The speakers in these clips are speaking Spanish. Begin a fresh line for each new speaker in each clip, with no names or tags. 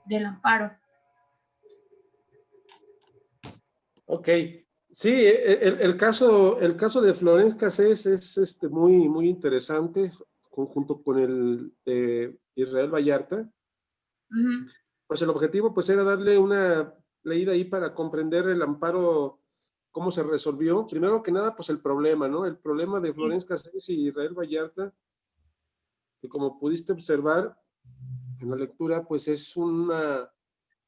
del amparo.
Ok, sí, el caso de Florence Cassés es muy, muy interesante, junto con el de Israel Vallarta. Pues el objetivo pues era darle una leída ahí para comprender el amparo, cómo se resolvió. Primero que nada, pues el problema, ¿no? El problema de Florence Cassés y Israel Vallarta, que como pudiste observar en la lectura, pues eso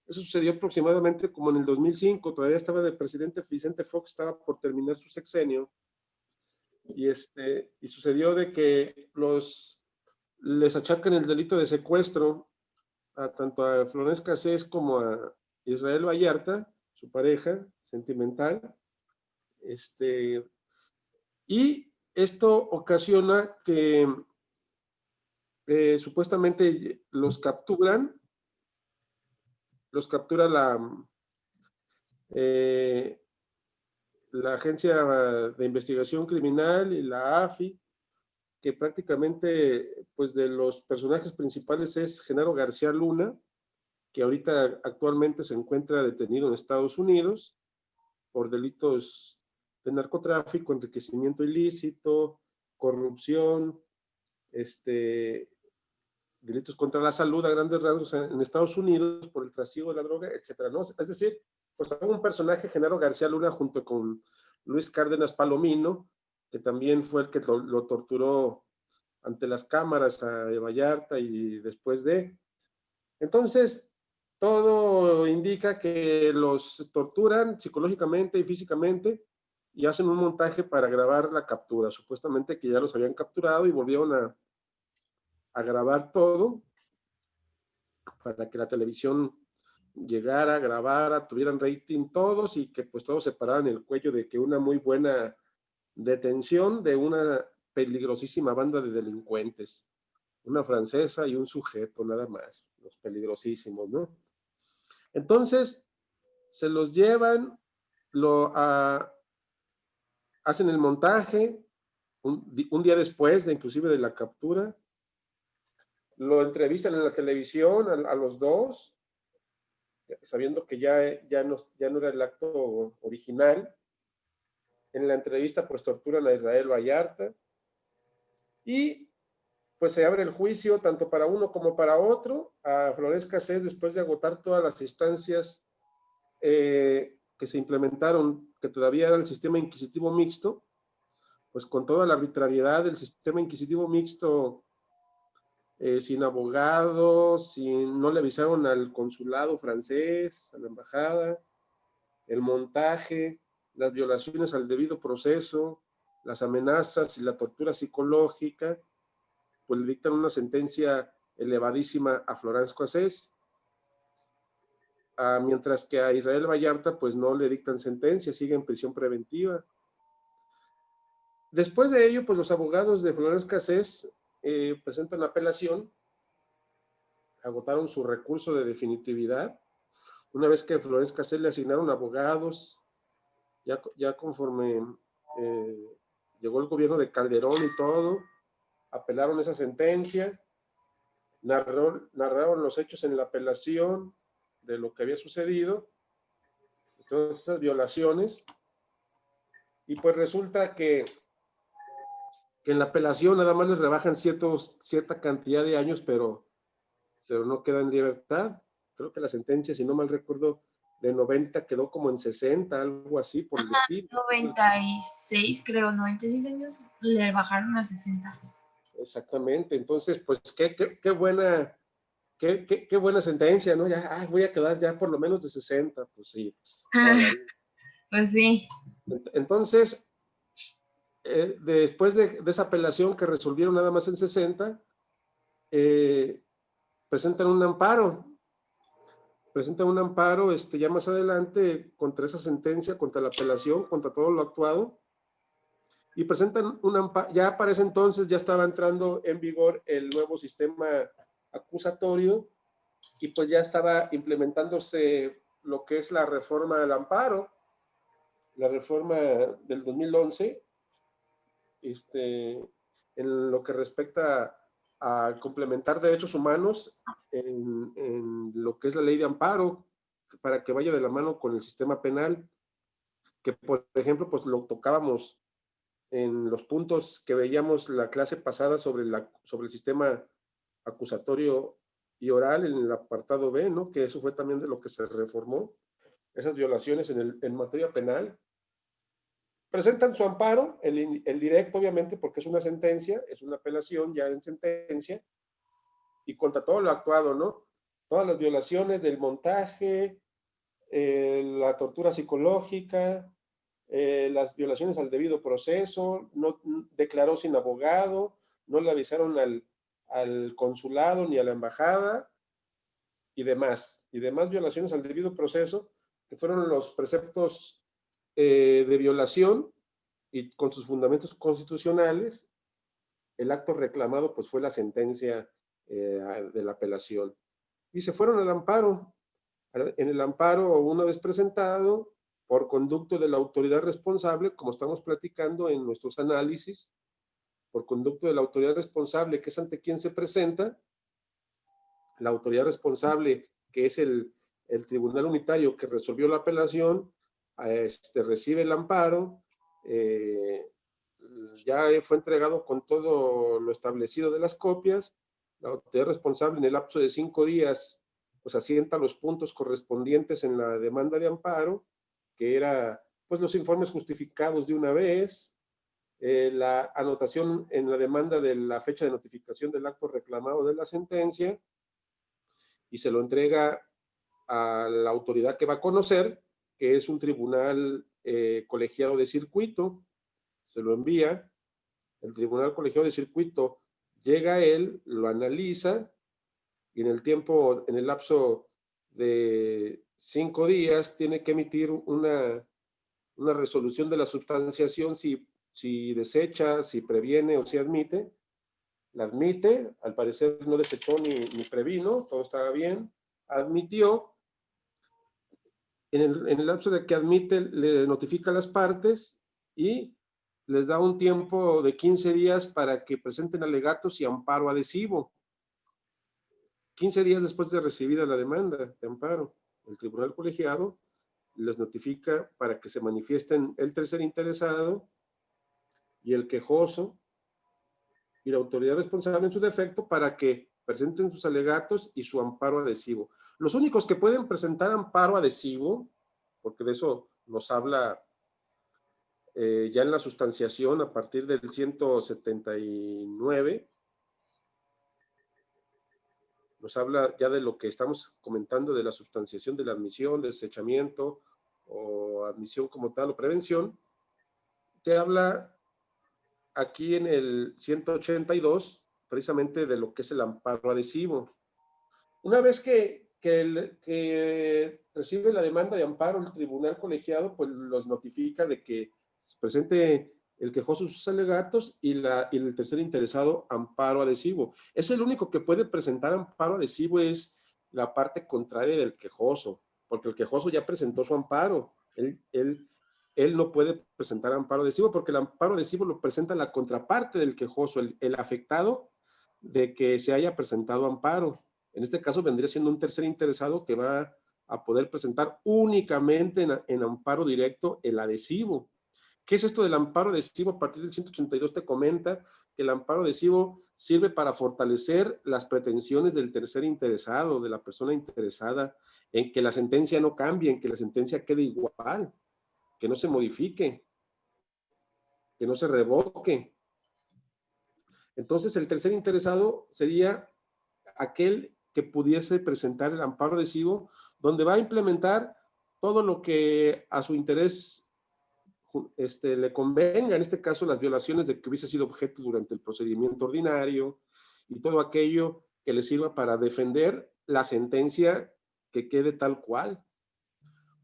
sucedió aproximadamente como en el 2005, todavía estaba de presidente Vicente Fox, estaba por terminar su sexenio, y sucedió de que les achacan el delito de secuestro tanto a Florence Cassés como a Israel Vallarta, su pareja sentimental, y esto ocasiona que supuestamente los captura la Agencia de Investigación Criminal y la AFI, que prácticamente, pues de los personajes principales es Genaro García Luna, que ahorita actualmente se encuentra detenido en Estados Unidos por delitos de narcotráfico, enriquecimiento ilícito, corrupción, delitos contra la salud a grandes rasgos en Estados Unidos por el trasiego de la droga, etcétera, ¿no? Es decir, pues tengo un personaje, Genaro García Luna, junto con Luis Cárdenas Palomino, que también fue el que lo torturó ante las cámaras a Vallarta y después de. Entonces, todo indica que los torturan psicológicamente y físicamente y hacen un montaje para grabar la captura. Supuestamente que ya los habían capturado y volvieron a grabar todo para que la televisión llegara, grabara, tuvieran rating todos y que pues todos se pararan el cuello de que una muy buena detención de una peligrosísima banda de delincuentes, una francesa y un sujeto nada más, los peligrosísimos, ¿no? Entonces se los llevan, hacen el montaje un día después de inclusive de la captura, lo entrevistan en la televisión a los dos, sabiendo que ya no era el acto original. En la entrevista pues torturan a Israel Vallarta y pues se abre el juicio tanto para uno como para otro. A Florence Cassés, después de agotar todas las instancias que se implementaron, que todavía era el sistema inquisitivo mixto, pues con toda la arbitrariedad del sistema inquisitivo mixto, sin abogados, no le avisaron al consulado francés, a la embajada, el montaje, las violaciones al debido proceso, las amenazas y la tortura psicológica, pues le dictan una sentencia elevadísima a Florence Cassés, mientras que a Israel Vallarta pues no le dictan sentencia, sigue en prisión preventiva. Después de ello, pues los abogados de Florence Cassés presentan apelación, agotaron su recurso de definitividad. Una vez que a Florence Cassés le asignaron abogados, ya conforme llegó el gobierno de Calderón y todo, apelaron esa sentencia, narraron los hechos en la apelación de lo que había sucedido, todas esas violaciones, y pues resulta que en la apelación nada más les rebajan cierta cantidad de años, pero no queda en libertad. Creo que la sentencia, si no mal recuerdo, de 90 quedó como en 60, algo así por el estilo.
96, creo, 96 años le bajaron a 60.
Exactamente, entonces, pues qué buena, qué buena sentencia, ¿no? Ya, voy a quedar ya por lo menos de 60, pues sí.
Pues sí.
Entonces, después de esa apelación que resolvieron nada más en 60, presentan un amparo ya más adelante contra esa sentencia, contra la apelación, contra todo lo actuado, y presentan un amparo. Ya para ese entonces ya estaba entrando en vigor el nuevo sistema acusatorio y pues ya estaba implementándose lo que es la reforma del amparo, la reforma del 2011, en lo que respecta a complementar derechos humanos en lo que es la ley de amparo, para que vaya de la mano con el sistema penal, que por ejemplo, pues lo tocábamos en los puntos que veíamos la clase pasada sobre el sistema acusatorio y oral en el apartado B, ¿no? Que eso fue también de lo que se reformó, esas violaciones en materia penal. Presentan su amparo, el directo obviamente, porque es una sentencia, es una apelación ya en sentencia, y contra todo lo actuado, ¿no? Todas las violaciones del montaje, la tortura psicológica, las violaciones al debido proceso, no declaró sin abogado, no le avisaron al consulado ni a la embajada, y demás violaciones al debido proceso, que fueron los preceptos de violación, y con sus fundamentos constitucionales, el acto reclamado pues fue la sentencia de la apelación. Y se fueron al amparo. En el amparo, una vez presentado, por conducto de la autoridad responsable, como estamos platicando en nuestros análisis, por conducto de la autoridad responsable, que es ante quien se presenta, la autoridad responsable, que es el tribunal unitario que resolvió la apelación, recibe el amparo, ya fue entregado con todo lo establecido de las copias. La autoridad responsable, en el lapso de 5 días, pues asienta los puntos correspondientes en la demanda de amparo, que era pues los informes justificados de una vez, la anotación en la demanda de la fecha de notificación del acto reclamado de la sentencia, y se lo entrega a la autoridad que va a conocer, que es un tribunal colegiado de circuito. Se lo envía, el tribunal colegiado de circuito llega a él, lo analiza, y en el lapso de 5 días, tiene que emitir una resolución de la substanciación, si desecha, si previene o si admite. La admite, al parecer no desechó ni previno, todo estaba bien, admitió. En el lapso de que admite, le notifica a las partes y les da un tiempo de 15 días para que presenten alegatos y amparo adhesivo. 15 días después de recibida la demanda de amparo, el tribunal colegiado les notifica para que se manifiesten el tercer interesado y el quejoso, y la autoridad responsable en su defecto, para que presenten sus alegatos y su amparo adhesivo. Los únicos que pueden presentar amparo adhesivo, porque de eso nos habla ya en la sustanciación a partir del 179, nos habla ya de lo que estamos comentando, de la sustanciación de la admisión, desechamiento o admisión como tal o prevención. Te habla aquí en el 182 precisamente de lo que es el amparo adhesivo. Una vez que recibe la demanda de amparo, el tribunal colegiado pues los notifica de que se presente el quejoso sus alegatos y el tercer interesado amparo adhesivo. Es el único que puede presentar amparo adhesivo, es la parte contraria del quejoso, porque el quejoso ya presentó su amparo. Él no puede presentar amparo adhesivo porque el amparo adhesivo lo presenta la contraparte del quejoso, el afectado de que se haya presentado amparo. En este caso vendría siendo un tercer interesado que va a poder presentar únicamente en amparo directo el adhesivo. ¿Qué es esto del amparo adhesivo? A partir del 182 te comenta que el amparo adhesivo sirve para fortalecer las pretensiones del tercer interesado, de la persona interesada, en que la sentencia no cambie, en que la sentencia quede igual, que no se modifique, que no se revoque. Entonces, el tercer interesado sería aquel que pudiese presentar el amparo adhesivo, donde va a implementar todo lo que a su interés le convenga, en este caso las violaciones de que hubiese sido objeto durante el procedimiento ordinario y todo aquello que le sirva para defender la sentencia que quede tal cual.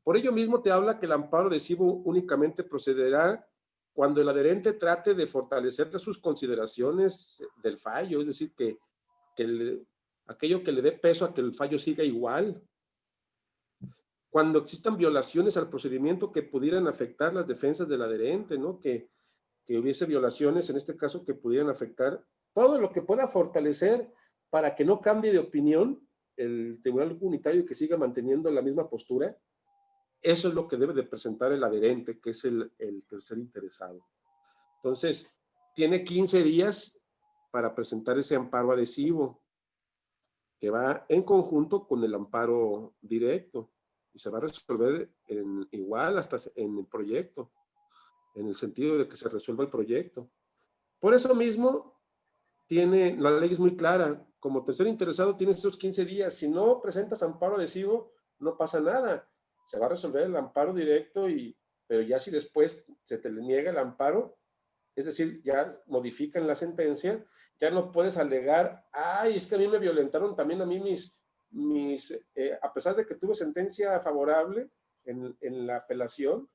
Por ello mismo te habla que el amparo adhesivo únicamente procederá cuando el adherente trate de fortalecer sus consideraciones del fallo, es decir, aquello que le dé peso a que el fallo siga igual. Cuando existan violaciones al procedimiento que pudieran afectar las defensas del adherente, ¿no? Que hubiese violaciones, en este caso, que pudieran afectar todo lo que pueda fortalecer para que no cambie de opinión el Tribunal Unitario y que siga manteniendo la misma postura. Eso es lo que debe de presentar el adherente, que es el tercer interesado. Entonces, tiene 15 días para presentar ese amparo adhesivo, que va en conjunto con el amparo directo, y se va a resolver igual hasta en el proyecto, en el sentido de que se resuelva el proyecto. Por eso mismo, la ley es muy clara. Como tercer interesado tienes esos 15 días. Si no presentas amparo adhesivo, no pasa nada. Se va a resolver el amparo directo, pero ya si después se te le niega el amparo, es decir, ya modifican la sentencia, ya no puedes alegar, ay, es que a mí me violentaron también a mí a pesar de que tuve sentencia favorable en la apelación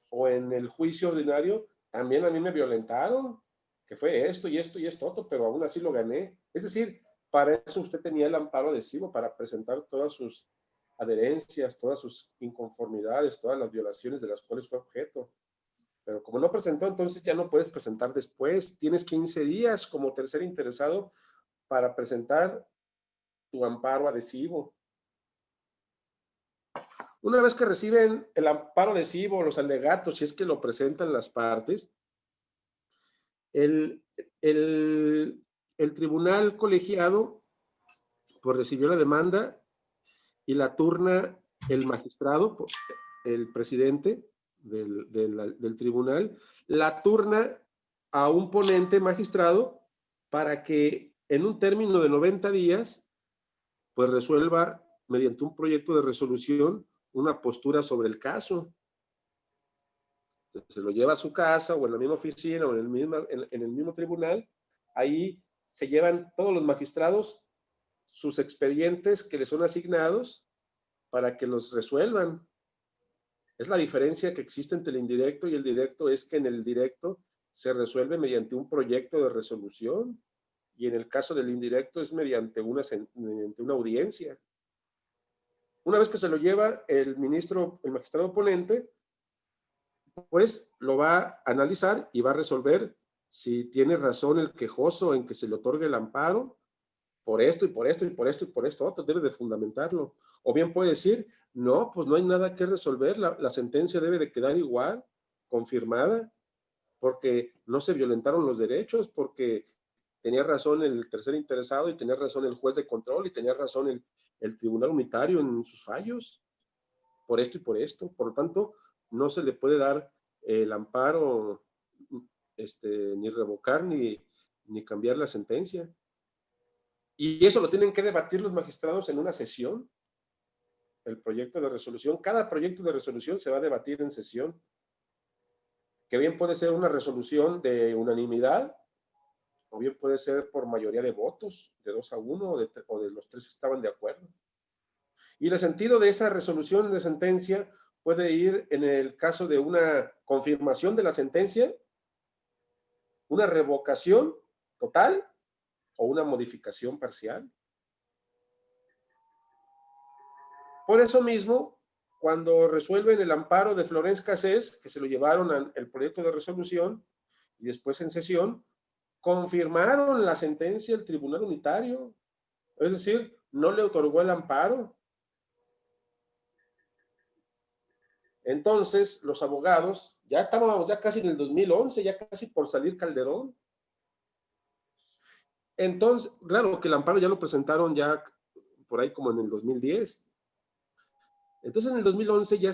o en el juicio ordinario, también a mí me violentaron, que fue esto y esto y esto otro, pero aún así lo gané. Es decir, para eso usted tenía el amparo adhesivo, para presentar todas sus adherencias, todas sus inconformidades, todas las violaciones de las cuales fue objeto. Pero como no presentó, entonces ya no puedes presentar después. Tienes 15 días como tercer interesado para presentar tu amparo adhesivo. Una vez que reciben el amparo adhesivo, los alegatos, si es que lo presentan las partes, el tribunal colegiado pues recibió la demanda y la turna el magistrado, el presidente del tribunal, la turna a un ponente magistrado para que en un término de 90 días pues resuelva mediante un proyecto de resolución una postura sobre el caso. Se lo lleva a su casa o en la misma oficina o en el mismo tribunal. Ahí se llevan todos los magistrados sus expedientes que les son asignados para que los resuelvan. Es la diferencia que existe entre el indirecto y el directo, es que en el directo se resuelve mediante un proyecto de resolución y en el caso del indirecto es mediante una audiencia. Una vez que se lo lleva el magistrado ponente, pues lo va a analizar y va a resolver si tiene razón el quejoso en que se le otorgue el amparo por esto y por esto y por esto y por esto otro, debe de fundamentarlo. O bien puede decir, no, pues no hay nada que resolver, la sentencia debe de quedar igual, confirmada, porque no se violentaron los derechos, porque tenía razón el tercer interesado y tenía razón el juez de control y tenía razón el tribunal unitario en sus fallos, por esto y por esto. Por lo tanto, no se le puede dar el amparo, ni revocar ni cambiar la sentencia. Y eso lo tienen que debatir los magistrados en una sesión, el proyecto de resolución. Cada proyecto de resolución se va a debatir en sesión, que bien puede ser una resolución de unanimidad, o bien puede ser por mayoría de votos, de 2-1, o de los 3 que estaban de acuerdo. Y el sentido de esa resolución de sentencia puede ir en el caso de una confirmación de la sentencia, una revocación total o una modificación parcial. Por eso mismo, cuando resuelven el amparo de Florence Cassés, que se lo llevaron al proyecto de resolución y después en sesión, confirmaron la sentencia del Tribunal Unitario, es decir, no le otorgó el amparo. Entonces, los abogados, ya estábamos ya casi en el 2011, ya casi por salir Calderón. Entonces, claro que el amparo ya lo presentaron ya por ahí como en el 2010. Entonces, en el 2011 ya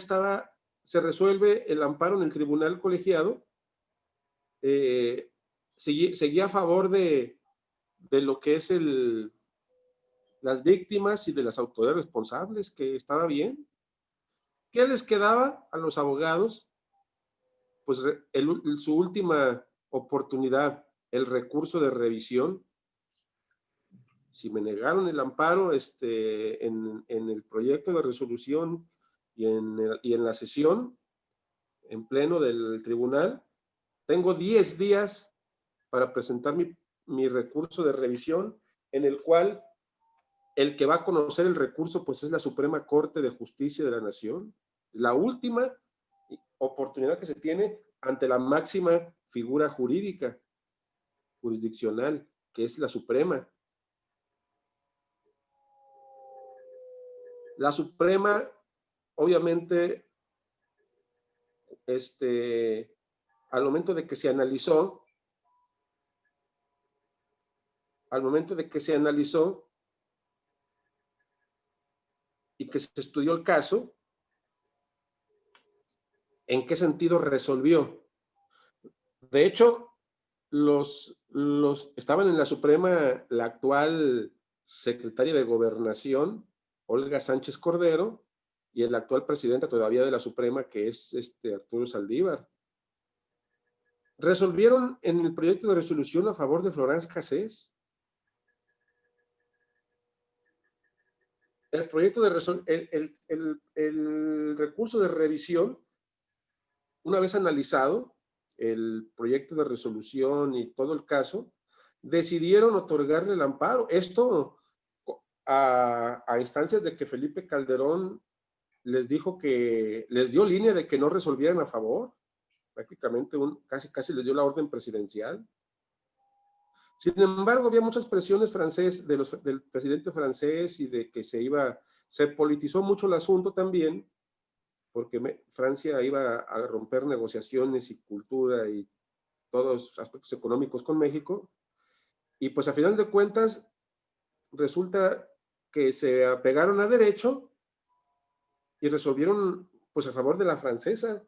se resuelve el amparo en el tribunal colegiado, seguía a favor de lo que es las víctimas y de las autoridades responsables, que estaba bien. ¿Qué les quedaba a los abogados? Pues su última oportunidad, el recurso de revisión. Si me negaron el amparo en el proyecto de resolución y en la sesión en pleno del tribunal, tengo 10 días para presentar mi recurso de revisión, en el cual el que va a conocer el recurso pues es la Suprema Corte de Justicia de la Nación. La última oportunidad que se tiene ante la máxima figura jurídica, jurisdiccional, que es la Suprema. La Suprema, obviamente, al momento de que se analizó, y que se estudió el caso, ¿en qué sentido resolvió? De hecho, estaban en la Suprema la actual secretaria de Gobernación, Olga Sánchez Cordero, y el actual presidente todavía de la Suprema, que es Arturo Saldívar. Resolvieron en el proyecto de resolución a favor de Florence Cassés. El proyecto de el recurso de revisión, una vez analizado el proyecto de resolución y todo el caso, decidieron otorgarle el amparo. Esto a instancias de que Felipe Calderón les dijo que les dio línea de que no resolvieran a favor. Prácticamente casi les dio la orden presidencial. Sin embargo, había muchas presiones del presidente francés y de que se politizó mucho el asunto también, porque Francia iba a romper negociaciones y cultura y todos los aspectos económicos con México. Y pues a final de cuentas, resulta que se apegaron a derecho y resolvieron pues a favor de la francesa.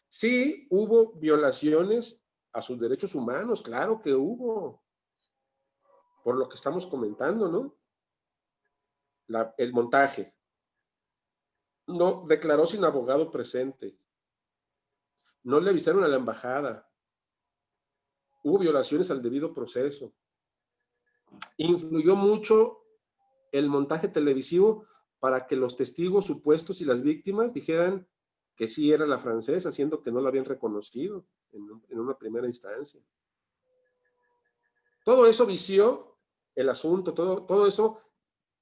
Sí, hubo violaciones a sus derechos humanos, claro que hubo, por lo que estamos comentando, ¿no? El montaje. No declaró sin abogado presente. No le avisaron a la embajada. Hubo violaciones al debido proceso. Influyó mucho el montaje televisivo para que los testigos supuestos y las víctimas dijeran que sí era la francesa, siendo que no la habían reconocido en una primera instancia. Todo eso vició el asunto, todo eso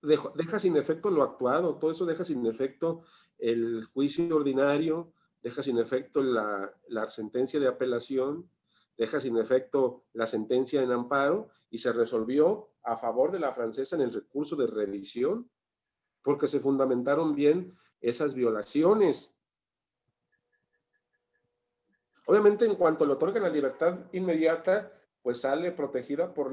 deja sin efecto lo actuado, todo eso deja sin efecto el juicio ordinario, deja sin efecto la sentencia de apelación, deja sin efecto la sentencia en amparo y se resolvió a favor de la francesa en el recurso de revisión, porque se fundamentaron bien esas violaciones. Obviamente, en cuanto le otorgan la libertad inmediata, pues sale protegida por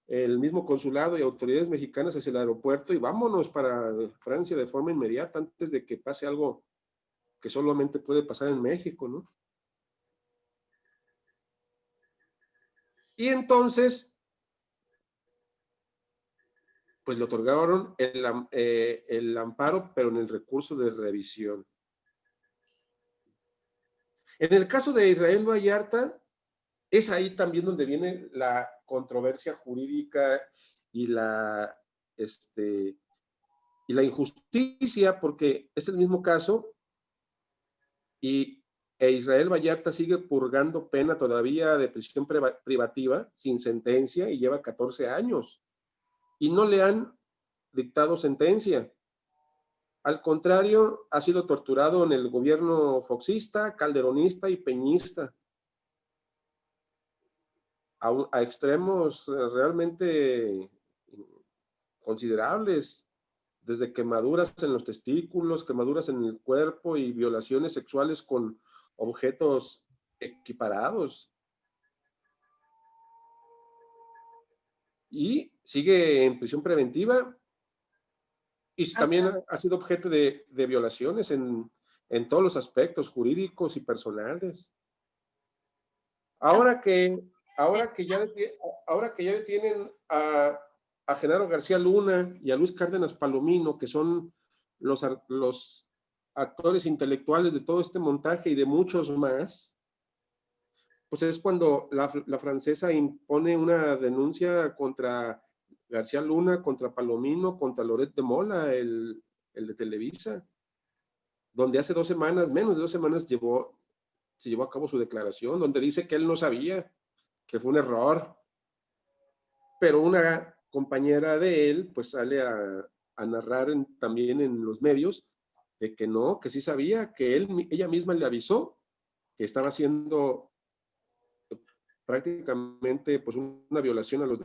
el mismo consulado y autoridades mexicanas hacia el aeropuerto y vámonos para Francia de forma inmediata antes de que pase algo que solamente puede pasar en México, ¿no? Y entonces, pues le otorgaron el amparo, pero en el recurso de revisión. En el caso de Israel Vallarta, es ahí también donde viene la controversia jurídica y la injusticia, porque es el mismo caso e Israel Vallarta sigue purgando pena todavía de prisión privativa sin sentencia y lleva 14 años y no le han dictado sentencia. Al contrario, ha sido torturado en el gobierno foxista, calderonista y peñista. A extremos realmente considerables, desde quemaduras en los testículos, quemaduras en el cuerpo y violaciones sexuales con objetos equiparados. Y sigue en prisión preventiva y también ha sido objeto de violaciones en todos los aspectos jurídicos y personales. Ahora que ya detienen a Genaro García Luna y a Luis Cárdenas Palomino, que son los actores intelectuales de todo este montaje y de muchos más, pues es cuando la francesa impone una denuncia contra García Luna, contra Palomino, contra Loret de Mola, el de Televisa, donde hace 2 semanas, menos de 2 semanas, se llevó a cabo su declaración, donde dice que él no sabía, que fue un error. Pero una compañera de él, pues sale a narrar también en los medios de que no, que sí sabía, que ella misma le avisó que estaba siendo prácticamente pues una violación a los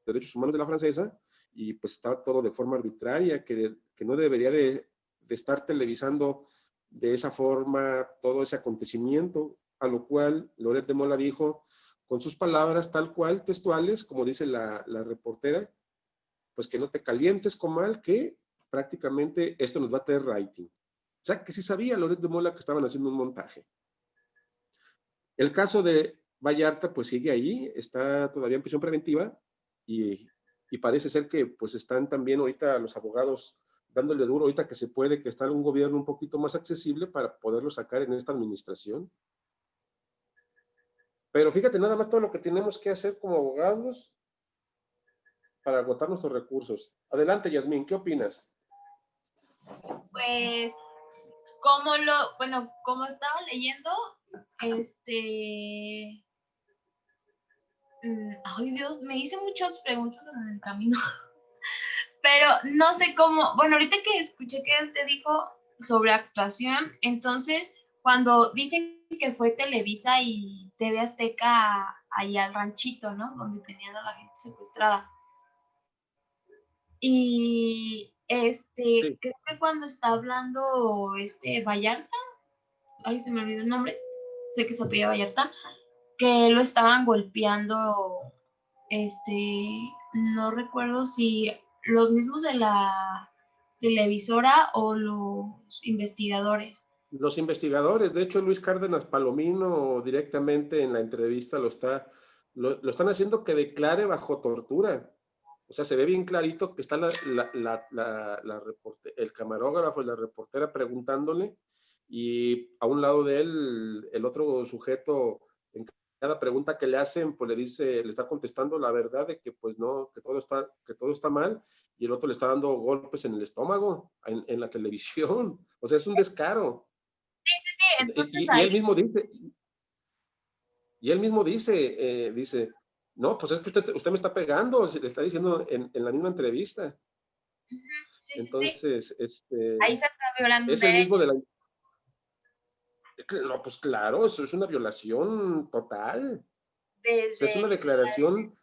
derechos humanos de la francesa, y pues estaba todo de forma arbitraria, que no debería de estar televisando de esa forma todo ese acontecimiento, a lo cual Loret de Mola dijo, con sus palabras tal cual, textuales, como dice la reportera, pues que no te calientes, comal, que prácticamente esto nos va a traer rating. O sea, que sí sabía Loret de Mola que estaban haciendo un montaje. El caso de Vallarta, pues sigue ahí, está todavía en prisión preventiva, y parece ser que pues están también ahorita los abogados dándole duro, ahorita que se puede, que está un gobierno un poquito más accesible para poderlo sacar en esta administración. Pero fíjate nada más todo lo que tenemos que hacer como abogados para agotar nuestros recursos. Adelante, Yasmín, ¿qué opinas?
Pues, como estaba leyendo, ay Dios, me hice muchas preguntas en el camino, pero no sé cómo, bueno, ahorita que escuché que usted dijo sobre actuación, entonces, cuando dicen que fue Televisa y TV Azteca ahí al ranchito, ¿no? Donde tenían a la gente secuestrada. Y
Sí.
creo que cuando está hablando Vallarta, ay, se me olvidó el nombre, sé que se apellida Vallarta, que lo estaban golpeando, no recuerdo si los mismos de la televisora o los investigadores.
Los investigadores, de hecho, Luis Cárdenas Palomino directamente en la entrevista lo están haciendo que declare bajo tortura. O sea, se ve bien clarito que está el camarógrafo y la reportera preguntándole, y a un lado de él, el otro sujeto, en cada pregunta que le hacen, pues le está contestando la verdad de que pues no, que todo está mal, y el otro le está dando golpes en el estómago, en la televisión. O sea, es un descaro.
Sí, sí, sí, entonces
Y
ahí,
él mismo dice, no, pues es que usted me está pegando, le está diciendo en la misma entrevista.
sí, sí, sí,
Entonces,
ahí se está violando un
es el mismo
derecho
de la... No, pues claro, eso es una violación total. O sea, es
desde,
una declaración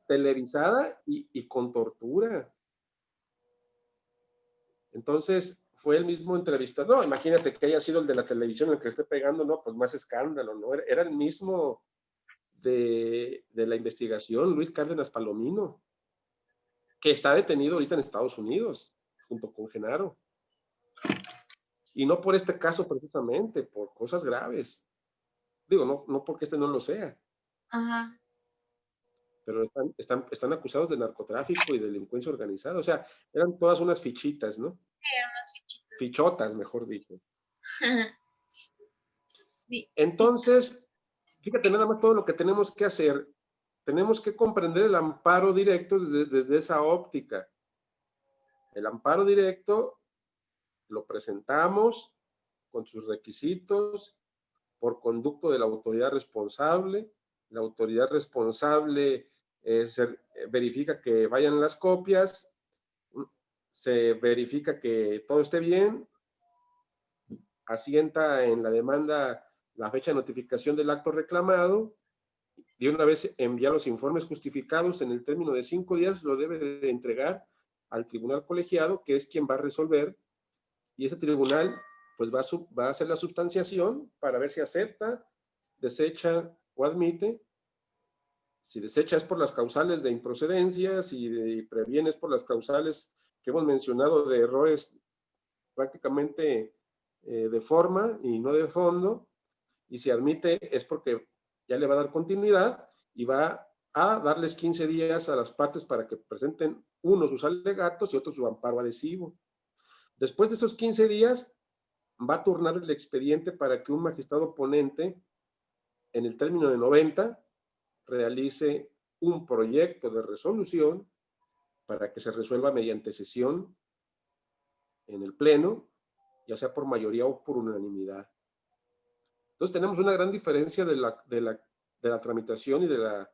televisada y con tortura. Entonces, fue el mismo entrevistador. No, imagínate que haya sido el de la televisión el que esté pegando, no, pues más escándalo, ¿no? Era el mismo de la investigación, Luis Cárdenas Palomino, que está detenido ahorita en Estados Unidos, junto con Genaro. Y no por este caso precisamente, por cosas graves. Digo, no porque no lo sea,
ajá,
pero están acusados de narcotráfico y delincuencia organizada. O sea, eran todas unas fichitas, ¿no?
eran unas fichitas.
Fichotas, mejor dicho.
Sí,
Entonces, fíjate nada más todo lo que tenemos que hacer. Tenemos que comprender el amparo directo desde esa óptica. El amparo directo lo presentamos con sus requisitos por conducto de la autoridad responsable. La autoridad responsable verifica que vayan las copias, se verifica que todo esté bien, asienta en la demanda la fecha de notificación del acto reclamado, y una vez envía los informes justificados en el término de 5 días, lo debe de entregar al tribunal colegiado, que es quien va a resolver, y ese tribunal pues va a hacer la sustanciación para ver si acepta, desecha o admite. Si desecha es por las causales de improcedencia, si previene es por las causales que hemos mencionado de errores prácticamente de forma y no de fondo, y si admite es porque ya le va a dar continuidad y va a darles 15 días a las partes para que presenten unos sus alegatos y otros su amparo adhesivo. Después de esos 15 días, va a turnar el expediente para que un magistrado ponente, en el término de 90, realice un proyecto de resolución para que se resuelva mediante sesión en el Pleno, ya sea por mayoría o por unanimidad. Entonces tenemos una gran diferencia de la tramitación y de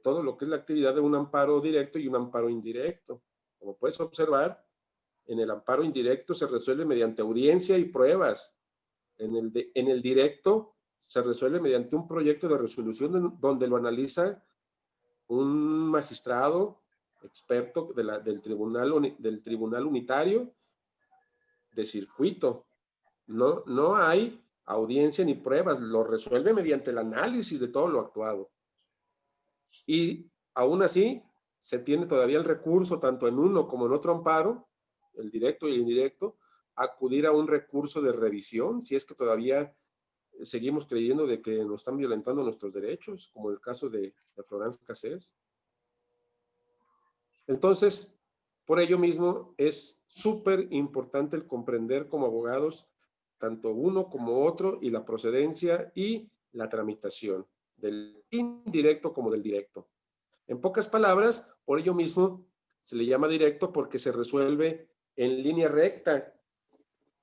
todo lo que es la actividad de un amparo directo y un amparo indirecto. Como puedes observar, en el amparo indirecto se resuelve mediante audiencia y pruebas. En el directo se resuelve mediante un proyecto de resolución donde lo analiza un magistrado experto del tribunal unitario de circuito. No hay audiencia ni pruebas, lo resuelve mediante el análisis de todo lo actuado. Y aún así, se tiene todavía el recurso, tanto en uno como en otro amparo, el directo y el indirecto, acudir a un recurso de revisión, si es que todavía seguimos creyendo de que nos están violentando nuestros derechos, como el caso de Florence Cassés. Entonces, por ello mismo, es súper importante el comprender como abogados tanto uno como otro y la procedencia y la tramitación del indirecto como del directo. En pocas palabras, por ello mismo se le llama directo porque se resuelve en línea recta.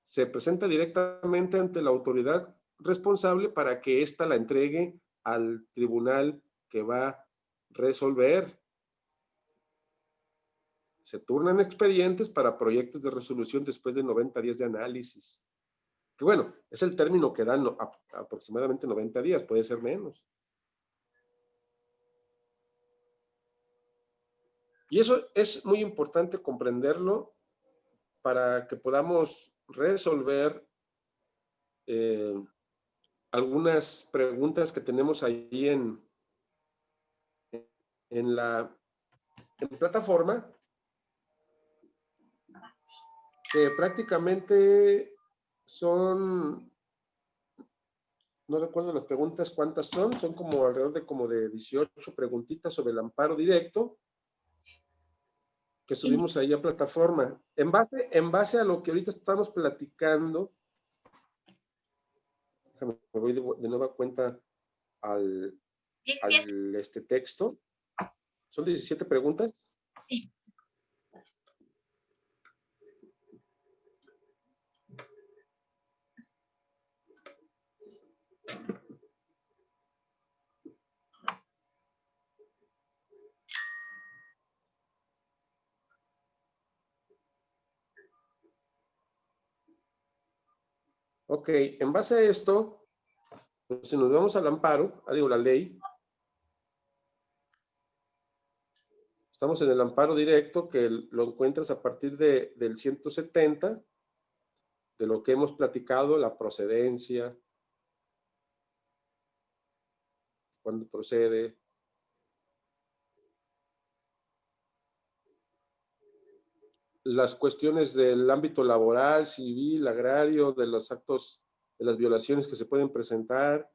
Se presenta directamente ante la autoridad responsable para que ésta la entregue al tribunal que va a resolver. Se turnan expedientes para proyectos de resolución después de 90 días de análisis. Que bueno, es el término que dan aproximadamente 90 días, puede ser menos. Y eso es muy importante comprenderlo para que podamos resolver algunas preguntas que tenemos ahí en la plataforma, que prácticamente son, no recuerdo las preguntas cuántas son como alrededor de 18 preguntitas sobre el amparo directo que subimos ahí a plataforma. En base a lo que ahorita estamos platicando, déjame, me voy de nueva cuenta al texto. ¿Son 17 preguntas?
Sí.
Ok, en base a esto, pues, si nos vamos al amparo, digo, la ley, estamos en el amparo directo que lo encuentras a partir del 170, de lo que hemos platicado, la procedencia, cuándo procede, las cuestiones del ámbito laboral, civil, agrario, de los actos, de las violaciones que se pueden presentar.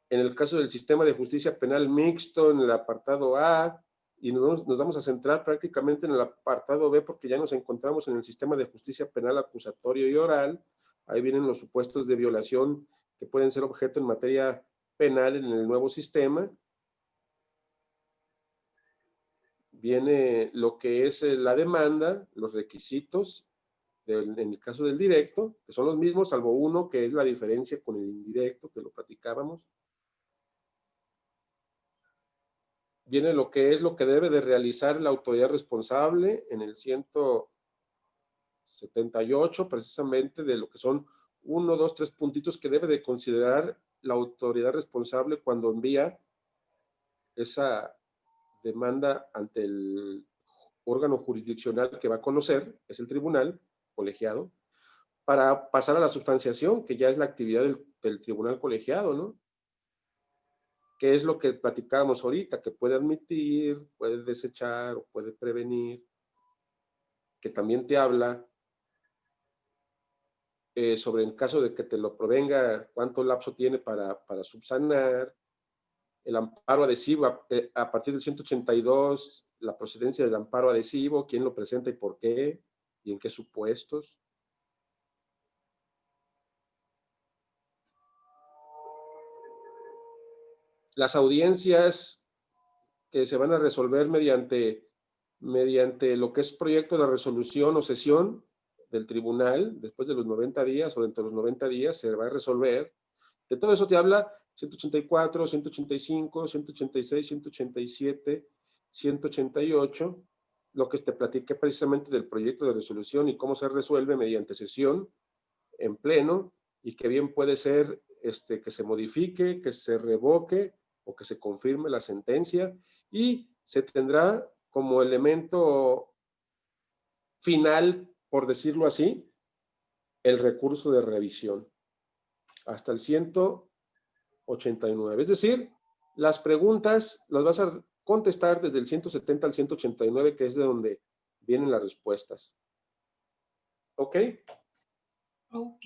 En el caso del sistema de justicia penal mixto, en el apartado A, y nos vamos a centrar prácticamente en el apartado B porque ya nos encontramos en el sistema de justicia penal acusatorio y oral. Ahí vienen los supuestos de violación que pueden ser objeto en materia penal en el nuevo sistema. Viene lo que es la demanda, los requisitos, en el caso del directo, que son los mismos, salvo uno, que es la diferencia con el indirecto, que lo platicábamos. Viene lo que es lo que debe de realizar la autoridad responsable en el 178, precisamente de lo que son 1, 2, 3 puntitos que debe de considerar la autoridad responsable cuando envía esa demanda ante el órgano jurisdiccional que va a conocer, es el tribunal colegiado, para pasar a la sustanciación, que ya es la actividad del tribunal colegiado, ¿no? ¿Qué es lo que platicábamos ahorita? Que puede admitir, puede desechar o puede prevenir, que también te habla sobre el caso de que te lo provenga, cuánto lapso tiene para subsanar, el amparo adhesivo a partir del 182, la procedencia del amparo adhesivo, quién lo presenta y por qué, y en qué supuestos. Las audiencias que se van a resolver mediante lo que es proyecto de resolución o sesión del tribunal, después de los 90 días o dentro de los 90 días se va a resolver. De todo eso te habla 184, 185, 186, 187, 188, lo que te platiqué precisamente del proyecto de resolución y cómo se resuelve mediante sesión en pleno y que bien puede ser que se modifique, que se revoque o que se confirme la sentencia, y se tendrá como elemento final, por decirlo así, el recurso de revisión hasta el 189. Es decir, las preguntas las vas a contestar desde el 170 al 189, que es de donde vienen las respuestas. ¿Ok?
Ok.